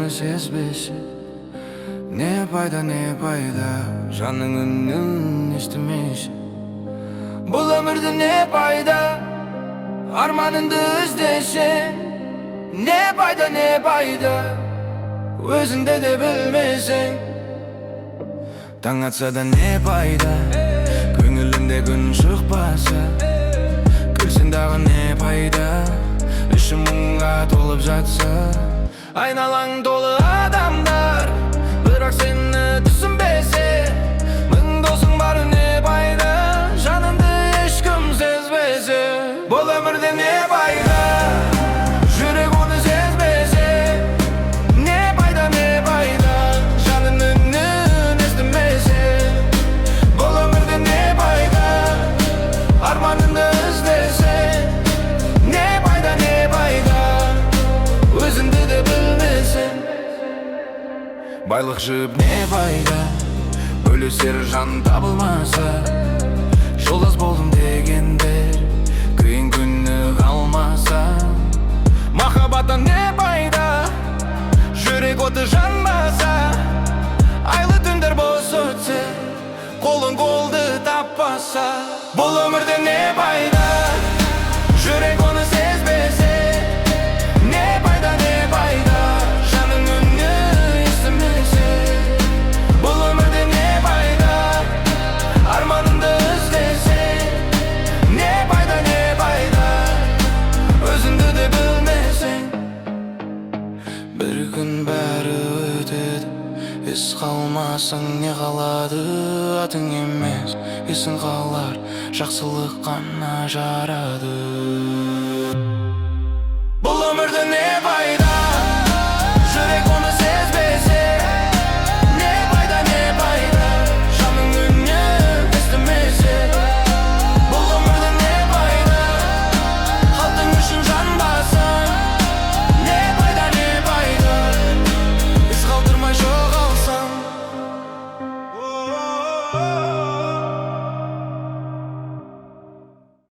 оны сезбеші. Не пайда жаның үнін естімеші. Бұл өмірді не пайда арманыңды іздеші. Не пайда өзіңді де білмесең. Таң атса да не пайда көңіліңде күн шықпаса. Күлсең дағы не пайда ішім мұңға толып жатса. Айналаң толы адамдар, бірақ сені түсінбесе. Мың досың бары не пайда жаныңды ешкім сезбесе. Бұл өмірде не пайда жүрек оны сезбесе. Не пайда жаның үнін естімесе. Бұл өмірде не пайда арманыңды іздесе. Не пайда өзіңді де білмесең. Байлық жып не пайда бөлісер жан табылмаса. Жолдас болдым дегендер қиын күні қалмаса. Махаббаттан не пайда жүрек оты жанбаса. Айлы түндер бос өтсе қолың қолды таппаса. Бұл өмірде не пайда жүрек оны сезбесе. Не пайда жаның үнін естімесе. Бұл өмірде не пайда арманыңды іздесе. Не пайда өзіңді де білмесең. Bir күн бәрі өтеді, ес қалмасаң не қалады. Атың емес есің қалар, жақсылық қана жарады. Бұл өмірде не пайда